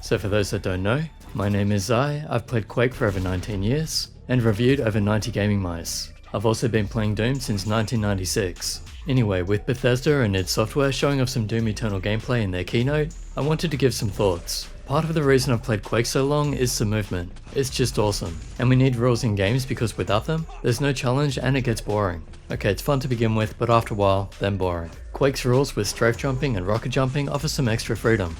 So for those that don't know, my name is Zai, I've played Quake for over 19 years, and reviewed over 90 gaming mice. I've also been playing Doom since 1996. Anyway, with Bethesda and id Software showing off some Doom Eternal gameplay in their keynote, I wanted to give some thoughts. Part of the reason I've played Quake so long is the movement. It's just awesome. And we need rules in games because without them, there's no challenge and it gets boring. Okay, it's fun to begin with, but after a while, then boring. Quake's rules with strafe jumping and rocket jumping offer some extra freedom.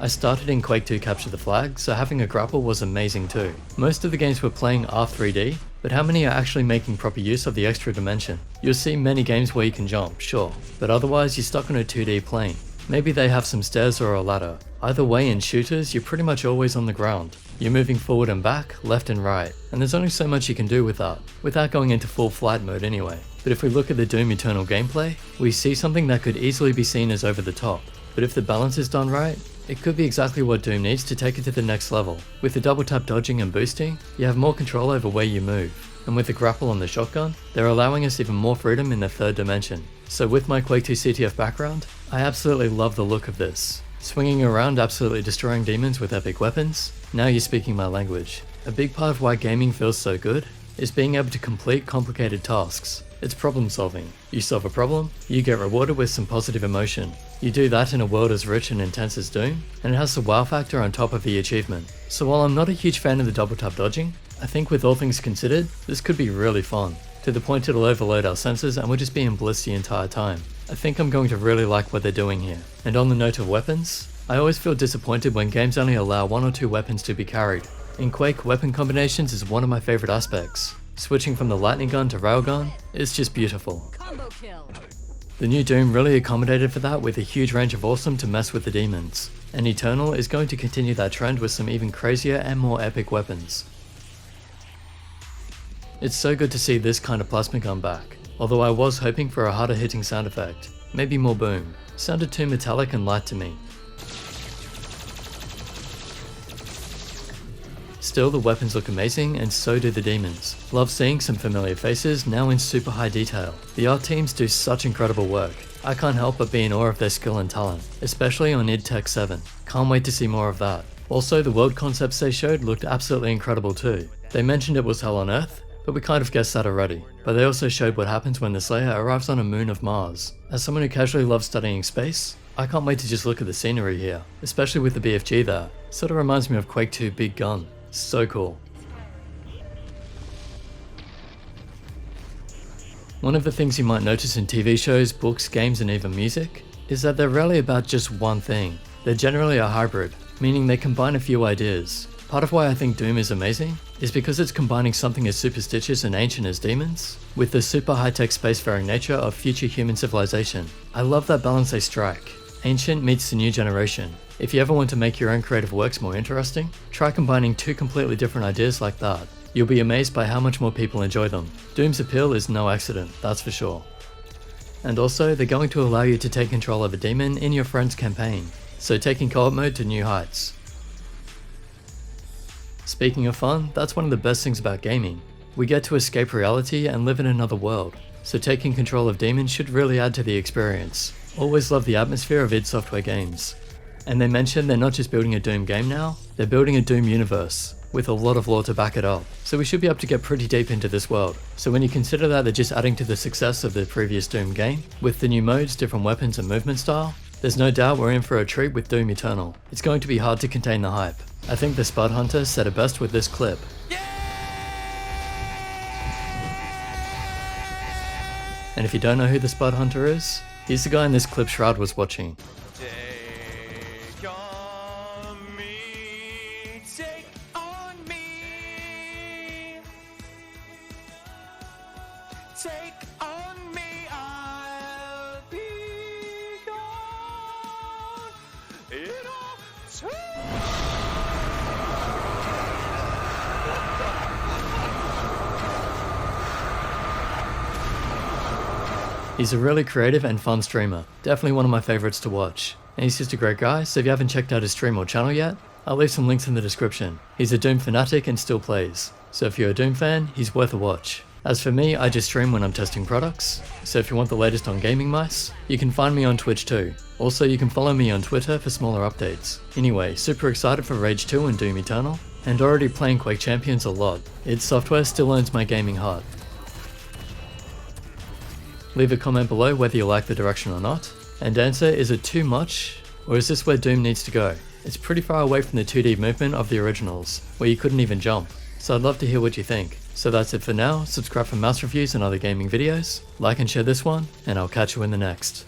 I started in Quake 2 Capture the Flag, so having a grapple was amazing too. Most of the games we're playing are 3D, but how many are actually making proper use of the extra dimension? You'll see many games where you can jump, sure, but otherwise you're stuck on a 2D plane. Maybe they have some stairs or a ladder. Either way, in shooters, you're pretty much always on the ground. You're moving forward and back, left and right, and there's only so much you can do with that, without going into full flight mode anyway. But if we look at the Doom Eternal gameplay, we see something that could easily be seen as over the top. But if the balance is done right, it could be exactly what Doom needs to take it to the next level. With the double tap dodging and boosting, you have more control over where you move. And with the grapple on the shotgun, they're allowing us even more freedom in the third dimension. So with my Quake 2 CTF background, I absolutely love the look of this. Swinging around absolutely destroying demons with epic weapons, now you're speaking my language. A big part of why gaming feels so good is being able to complete complicated tasks. It's problem solving. You solve a problem, you get rewarded with some positive emotion. You do that in a world as rich and intense as Doom, and it has the wow factor on top of the achievement. So while I'm not a huge fan of the double tap dodging, I think with all things considered, this could be really fun. To the point it'll overload our senses and we'll just be in bliss the entire time. I think I'm going to really like what they're doing here. And on the note of weapons, I always feel disappointed when games only allow 1 or 2 weapons to be carried. In Quake, weapon combinations is one of my favorite aspects. Switching from the lightning gun to railgun is just beautiful. Combo kill. The new Doom really accommodated for that with a huge range of awesome to mess with the demons. And Eternal is going to continue that trend with some even crazier and more epic weapons. It's so good to see this kind of plasma gun back, although I was hoping for a harder hitting sound effect, maybe more boom. Sounded too metallic and light to me. Still, the weapons look amazing and so do the demons. Love seeing some familiar faces now in super high detail. The art teams do such incredible work. I can't help but be in awe of their skill and talent, especially on id Tech 7. Can't wait to see more of that. Also, the world concepts they showed looked absolutely incredible too. They mentioned it was hell on Earth, but we kind of guessed that already. But they also showed what happens when the Slayer arrives on a moon of Mars. As someone who casually loves studying space, I can't wait to just look at the scenery here, especially with the BFG there. Sort of reminds me of Quake 2 Big Gun. So cool. One of the things you might notice in TV shows, books, games and even music is that they're rarely about just one thing. They're generally a hybrid, meaning they combine a few ideas. Part of why I think Doom is amazing is because it's combining something as superstitious and ancient as demons with the super high-tech spacefaring nature of future human civilization. I love that balance they strike. Ancient meets the new generation. If you ever want to make your own creative works more interesting, try combining 2 completely different ideas like that. You'll be amazed by how much more people enjoy them. Doom's appeal is no accident, that's for sure. And also, they're going to allow you to take control of a demon in your friend's campaign, so taking co-op mode to new heights. Speaking of fun, that's one of the best things about gaming. We get to escape reality and live in another world, so taking control of demons should really add to the experience. Always love the atmosphere of id Software games. And they mentioned they're not just building a Doom game now, they're building a Doom universe, with a lot of lore to back it up. So we should be able to get pretty deep into this world. So when you consider that they're just adding to the success of the previous Doom game, with the new modes, different weapons and movement style, there's no doubt we're in for a treat with Doom Eternal. It's going to be hard to contain the hype. I think TheSpudHunter said it best with this clip. And if you don't know who TheSpudHunter is, he's the guy in this clip Shroud was watching. Take on me, take on me, take on me, I'll be gone in all time. He's a really creative and fun streamer, definitely one of my favorites to watch. And he's just a great guy, so if you haven't checked out his stream or channel yet, I'll leave some links in the description. He's a Doom fanatic and still plays, so if you're a Doom fan, he's worth a watch. As for me, I just stream when I'm testing products, so if you want the latest on gaming mice, you can find me on Twitch too. Also, you can follow me on Twitter for smaller updates. Anyway, super excited for Rage 2 and Doom Eternal, and already playing Quake Champions a lot. Its software still owns my gaming heart. Leave a comment below whether you like the direction or not, and answer, is it too much, or is this where Doom needs to go? It's pretty far away from the 2D movement of the originals, where you couldn't even jump, so I'd love to hear what you think. So that's it for now. Subscribe for mouse reviews and other gaming videos, like and share this one, and I'll catch you in the next.